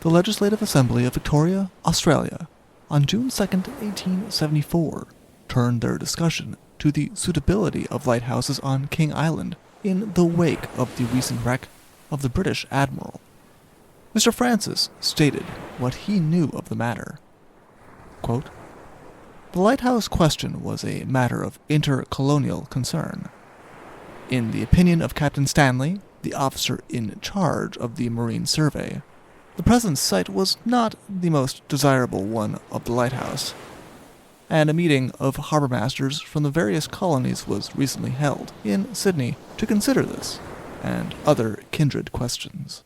The Legislative Assembly of Victoria, Australia, on June 2, 1874, turned their discussion to the suitability of lighthouses on King Island in the wake of the recent wreck of the British Admiral. Mr. Francis stated what he knew of the matter. Quote, "The lighthouse question was a matter of intercolonial concern. In the opinion of Captain Stanley, the officer in charge of the Marine Survey, the present site was not the most desirable one of the lighthouse, and a meeting of harbour-masters from the various colonies was recently held in Sydney to consider this and other kindred questions."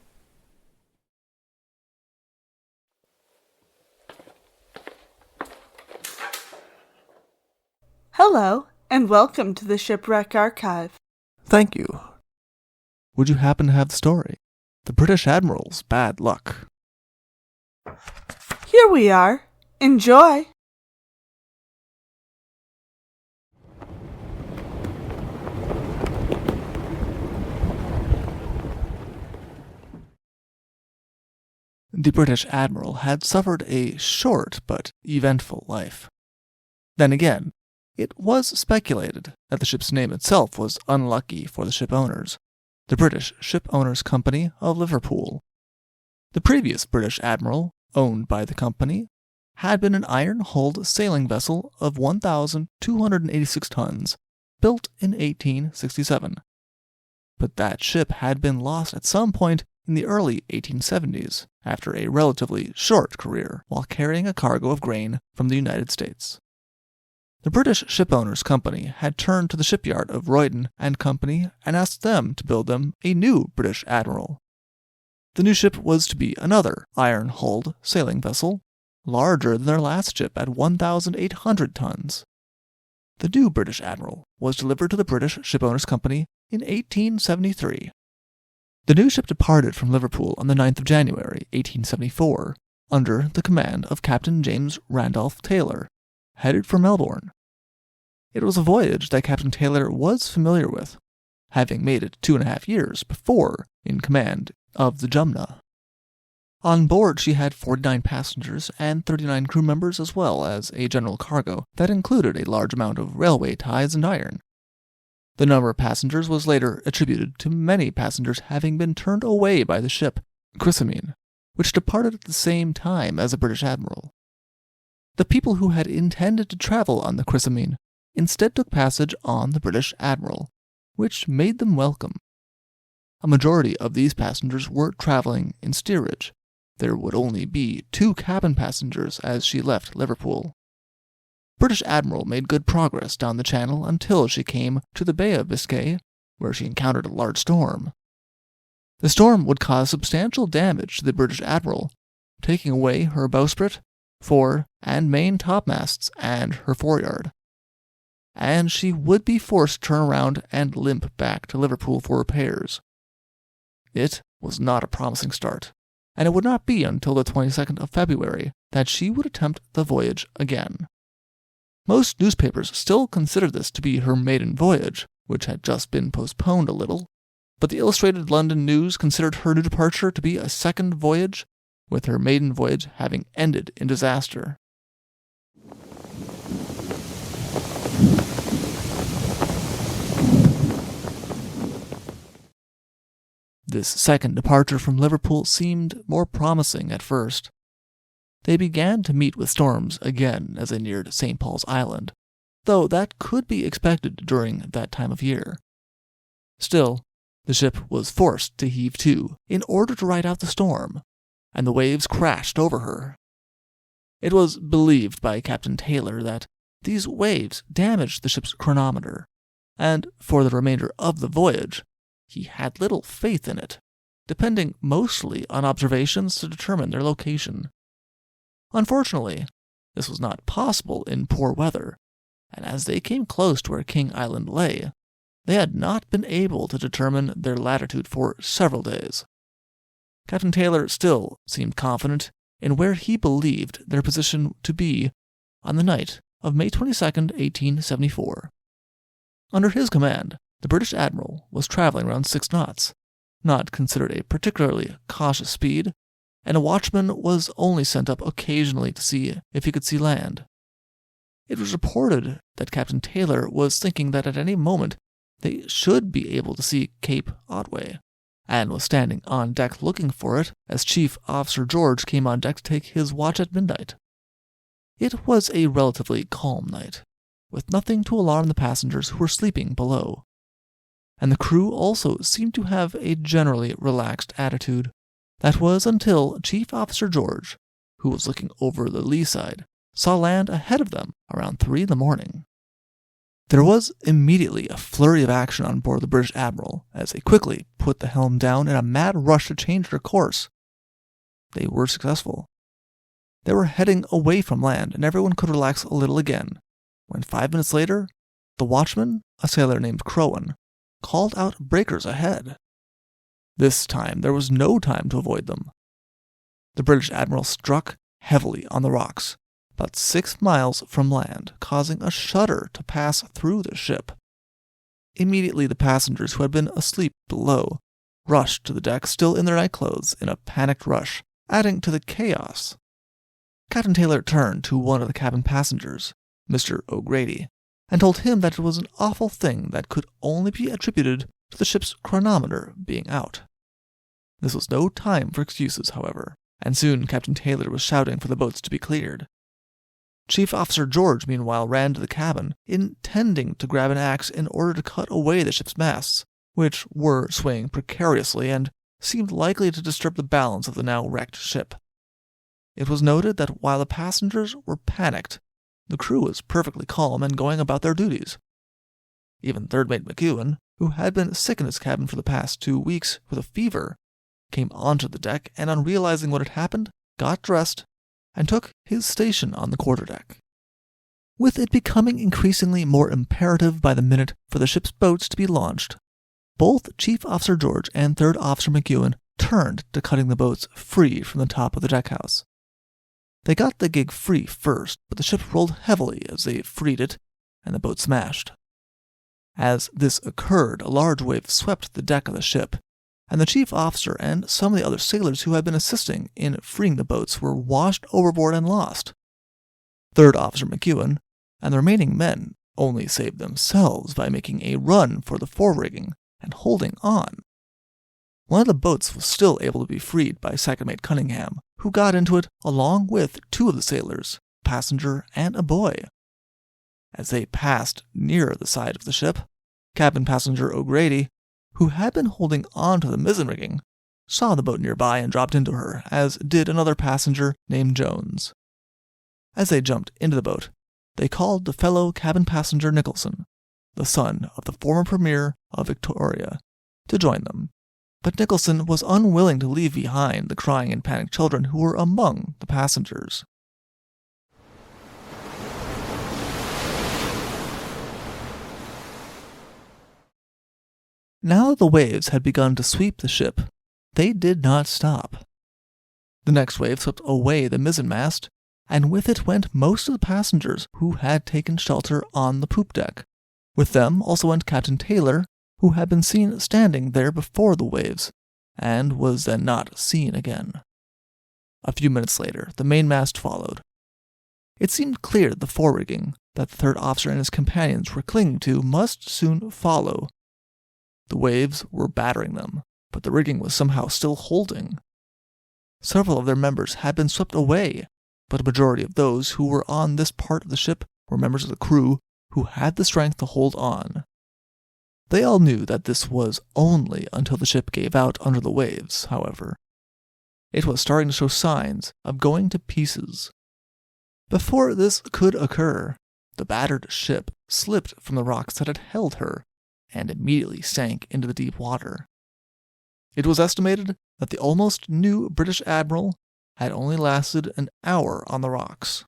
Hello, and welcome to the Shipwreck Archive. Thank you. Would you happen to have the story? The British Admiral's bad luck. Here we are. Enjoy! The British Admiral had suffered a short but eventful life. Then again, it was speculated that the ship's name itself was unlucky for the ship owners, the British Ship Owners Company of Liverpool. The previous British Admiral, owned by the company, had been an iron-hulled sailing vessel of 1,286 tons, built in 1867. But that ship had been lost at some point in the early 1870s, after a relatively short career while carrying a cargo of grain from the United States. The British Shipowners Company had turned to the shipyard of Royden and Company and asked them to build them a new British Admiral. The new ship was to be another iron-hulled sailing vessel, larger than their last ship at 1,800 tons. The new British Admiral was delivered to the British Shipowners Company in 1873. The new ship departed from Liverpool on the 9th of January, 1874, under the command of Captain James Randolph Taylor, headed for Melbourne. It was a voyage that Captain Taylor was familiar with, having made it 2.5 years before in command of the Jumna. On board she had 49 passengers and 39 crew members, as well as a general cargo that included a large amount of railway ties and iron. The number of passengers was later attributed to many passengers having been turned away by the ship Chrysamine, which departed at the same time as the British Admiral. The people who had intended to travel on the Chrysamine instead took passage on the British Admiral, which made them welcome. A majority of these passengers were traveling in steerage. There would only be 2 cabin passengers as she left Liverpool. British Admiral made good progress down the channel until she came to the Bay of Biscay, where she encountered a large storm. The storm would cause substantial damage to the British Admiral, taking away her bowsprit, fore and main topmasts, and her foreyard. And she would be forced to turn around and limp back to Liverpool for repairs. It was not a promising start, and it would not be until the 22nd of February that she would attempt the voyage again. Most newspapers still considered this to be her maiden voyage, which had just been postponed a little, but the Illustrated London News considered her new departure to be a second voyage, with her maiden voyage having ended in disaster. This second departure from Liverpool seemed more promising at first. They began to meet with storms again as they neared St. Paul's Island, though that could be expected during that time of year. Still, the ship was forced to heave to in order to ride out the storm, and the waves crashed over her. It was believed by Captain Taylor that these waves damaged the ship's chronometer, and for the remainder of the voyage, he had little faith in it, depending mostly on observations to determine their location. Unfortunately, this was not possible in poor weather, and as they came close to where King Island lay, they had not been able to determine their latitude for several days. Captain Taylor still seemed confident in where he believed their position to be on the night of May 22, 1874. Under his command, the British Admiral was traveling around 6 knots, not considered a particularly cautious speed, and a watchman was only sent up occasionally to see if he could see land. It was reported that Captain Taylor was thinking that at any moment they should be able to see Cape Otway, and was standing on deck looking for it as Chief Officer George came on deck to take his watch at midnight. It was a relatively calm night, with nothing to alarm the passengers who were sleeping below, and the crew also seemed to have a generally relaxed attitude. That was until Chief Officer George, who was looking over the lee side, saw land ahead of them around 3 a.m. There was immediately a flurry of action on board the British Admiral as they quickly put the helm down in a mad rush to change their course. They were successful. They were heading away from land, and everyone could relax a little again, when 5 minutes later, the watchman, a sailor named Crowan, called out breakers ahead. This time there was no time to avoid them. The British Admiral struck heavily on the rocks, about 6 miles from land, causing a shudder to pass through the ship. Immediately the passengers who had been asleep below rushed to the deck still in their nightclothes in a panicked rush, adding to the chaos. Captain Taylor turned to one of the cabin passengers, Mr. O'Grady, and told him that it was an awful thing that could only be attributed to the ship's chronometer being out. This was no time for excuses, however, and soon Captain Taylor was shouting for the boats to be cleared. Chief Officer George, meanwhile, ran to the cabin, intending to grab an axe in order to cut away the ship's masts, which were swaying precariously and seemed likely to disturb the balance of the now wrecked ship. It was noted that while the passengers were panicked, the crew was perfectly calm and going about their duties. Even Third Mate McEwen, who had been sick in his cabin for the past 2 weeks with a fever, came onto the deck and, on realizing what had happened, got dressed and took his station on the quarterdeck. With it becoming increasingly more imperative by the minute for the ship's boats to be launched, both Chief Officer George and Third Officer McEwen turned to cutting the boats free from the top of the deckhouse. They got the gig free first, but the ship rolled heavily as they freed it, and the boat smashed. As this occurred, a large wave swept the deck of the ship, and the chief officer and some of the other sailors who had been assisting in freeing the boats were washed overboard and lost. Third Officer McEwen and the remaining men only saved themselves by making a run for the forerigging and holding on. One of the boats was still able to be freed by Second Mate Cunningham, who got into it along with 2 of the sailors, a passenger and a boy. As they passed near the side of the ship, cabin passenger O'Grady, who had been holding on to the mizzen rigging, saw the boat nearby and dropped into her, as did another passenger named Jones. As they jumped into the boat, they called the fellow cabin passenger Nicholson, the son of the former Premier of Victoria, to join them. But Nicholson was unwilling to leave behind the crying and panicked children who were among the passengers. Now that the waves had begun to sweep the ship, they did not stop. The next wave swept away the mizzenmast, and with it went most of the passengers who had taken shelter on the poop deck. With them also went Captain Taylor, who had been seen standing there before the waves, and was then not seen again. A few minutes later, the mainmast followed. It seemed clear that the forerigging that the third officer and his companions were clinging to must soon follow. The waves were battering them, but the rigging was somehow still holding. Several of their members had been swept away, but a majority of those who were on this part of the ship were members of the crew who had the strength to hold on. They all knew that this was only until the ship gave out under the waves, however. It was starting to show signs of going to pieces. Before this could occur, the battered ship slipped from the rocks that had held her and immediately sank into the deep water. It was estimated that the almost new British Admiral had only lasted an hour on the rocks.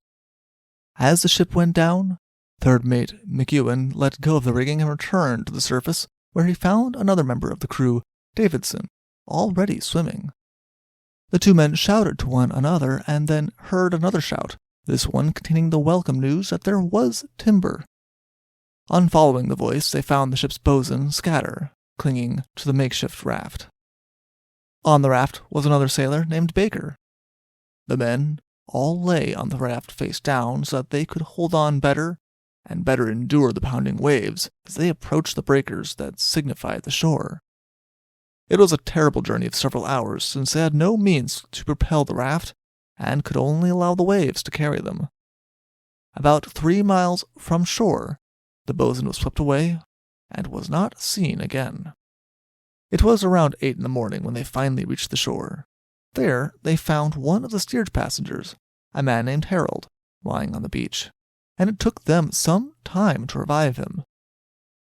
As the ship went down, Third Mate McEwen let go of the rigging and returned to the surface, where he found another member of the crew, Davidson, already swimming. The 2 men shouted to one another and then heard another shout, this one containing the welcome news that there was timber. On following the voice, they found the ship's boatswain Scatter, clinging to the makeshift raft. On the raft was another sailor named Baker, The men all lay on the raft face down so that they could hold on better and better endure the pounding waves as they approached the breakers that signified the shore. It was a terrible journey of several hours, since they had no means to propel the raft and could only allow the waves to carry them. About 3 miles from shore, the boatswain was swept away and was not seen again. It was around 8 in the morning when they finally reached the shore. There, they found one of the steerage passengers, a man named Harold, lying on the beach, and it took them some time to revive him.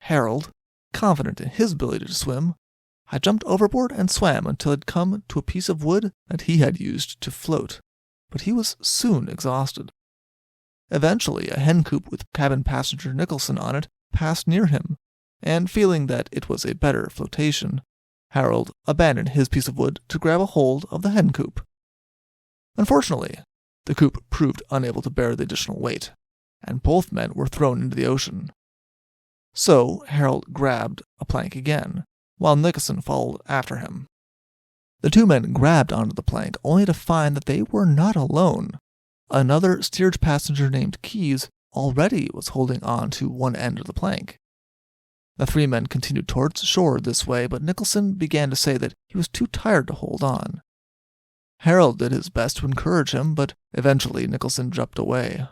Harold, confident in his ability to swim, had jumped overboard and swam until it had come to a piece of wood that he had used to float, but he was soon exhausted. Eventually, a hen coop with cabin passenger Nicholson on it passed near him, and feeling that it was a better flotation, Harold abandoned his piece of wood to grab a hold of the hen coop. Unfortunately, the coop proved unable to bear the additional weight, and both men were thrown into the ocean. So Harold grabbed a plank again, while Nicholson followed after him. The 2 men grabbed onto the plank only to find that they were not alone. Another steerage passenger named Keyes already was holding on to one end of the plank. The 3 men continued towards shore this way, but Nicholson began to say that he was too tired to hold on. Harold did his best to encourage him, but eventually Nicholson jumped away.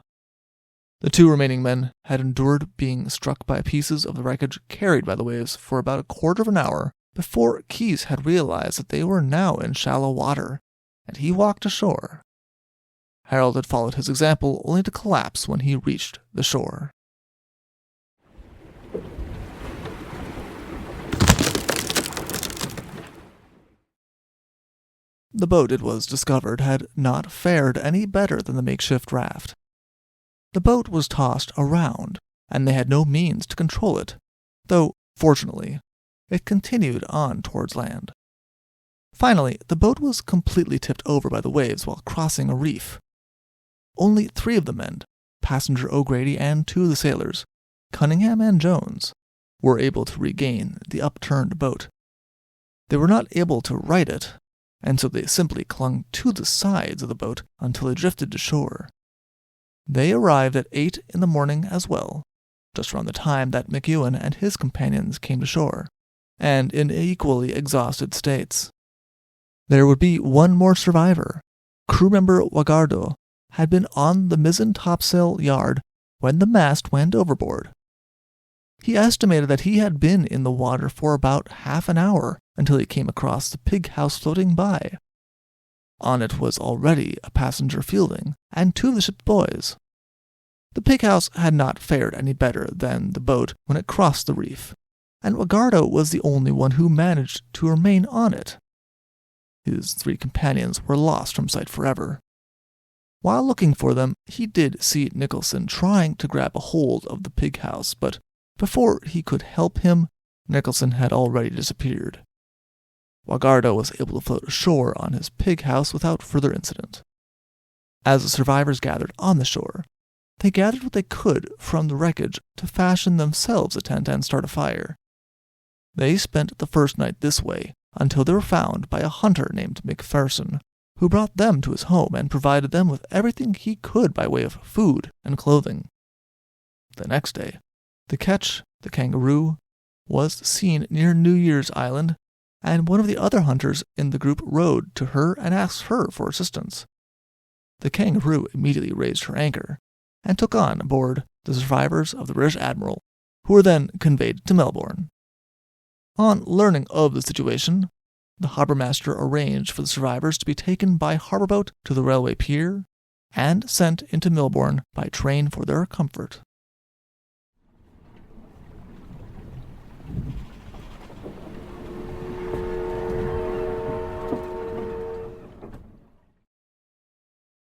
The 2 remaining men had endured being struck by pieces of the wreckage carried by the waves for about a quarter of an hour before Keyes had realized that they were now in shallow water, and he walked ashore. Harold had followed his example only to collapse when he reached the shore. The boat, it was discovered, had not fared any better than the makeshift raft. The boat was tossed around, and they had no means to control it, though, fortunately, it continued on towards land. Finally, the boat was completely tipped over by the waves while crossing a reef. Only 3 of the men, passenger O'Grady and 2 of the sailors, Cunningham and Jones, were able to regain the upturned boat. They were not able to right it, and so they simply clung to the sides of the boat until it drifted to shore. They arrived at 8 in the morning as well, just around the time that McEwen and his companions came to shore, and in equally exhausted states. There would be one more survivor. Crew member Wagardo had been on the mizzen topsail yard when the mast went overboard. He estimated that he had been in the water for about half an hour until he came across the pig house floating by. On it was already a passenger Fielding and 2 of the ship's boys. The pig house had not fared any better than the boat when it crossed the reef, and Wagardo was the only one who managed to remain on it. His 3 companions were lost from sight forever. While looking for them, he did see Nicholson trying to grab a hold of the pig house, but before he could help him, Nicholson had already disappeared. Wagardo was able to float ashore on his pig house without further incident. As the survivors gathered on the shore, they gathered what they could from the wreckage to fashion themselves a tent and start a fire. They spent the first night this way until they were found by a hunter named McPherson, who brought them to his home and provided them with everything he could by way of food and clothing. The next day, the ketch, the kangaroo, was seen near New Year's Island, and one of the other hunters in the group rowed to her and asked her for assistance. The kangaroo immediately raised her anchor and took on board the survivors of the British Admiral, who were then conveyed to Melbourne. On learning of the situation, the harbour-master arranged for the survivors to be taken by harbour boat to the railway pier and sent into Melbourne by train for their comfort.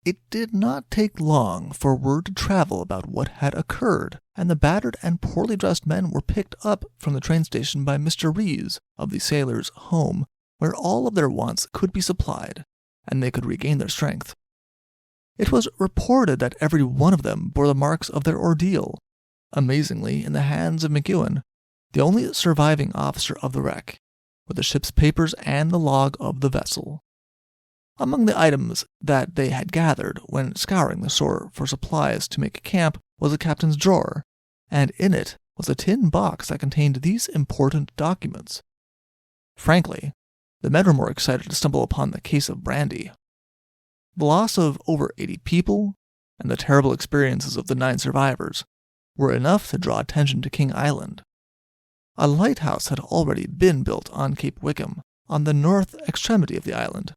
It did not take long for word to travel about what had occurred, and the battered and poorly dressed men were picked up from the train station by Mr. Rees of the Sailors' Home, where all of their wants could be supplied, and they could regain their strength. It was reported that every one of them bore the marks of their ordeal, amazingly in the hands of McEwen, the only surviving officer of the wreck, with the ship's papers and the log of the vessel. Among the items that they had gathered when scouring the shore for supplies to make camp was a captain's drawer, and in it was a tin box that contained these important documents. Frankly, the men were more excited to stumble upon the case of brandy. The loss of over 80 people and the terrible experiences of the 9 survivors were enough to draw attention to King Island. A lighthouse had already been built on Cape Wickham, on the north extremity of the island,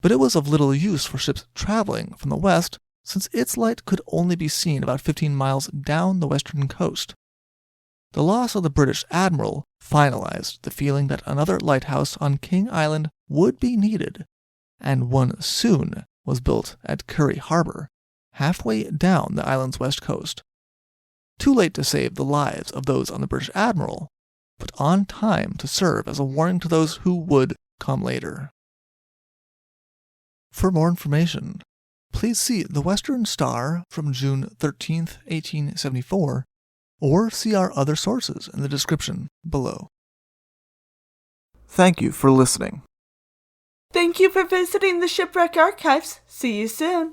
but it was of little use for ships traveling from the west, since its light could only be seen about 15 miles down the western coast. The loss of the British Admiral finalized the feeling that another lighthouse on King Island would be needed, and one soon was built at Curry Harbor, halfway down the island's west coast. Too late to save the lives of those on the British Admiral, but on time to serve as a warning to those who would come later. For more information, please see The Western Star from June 13, 1874, or see our other sources in the description below. Thank you for listening. Thank you for visiting the Shipwreck Archives. See you soon.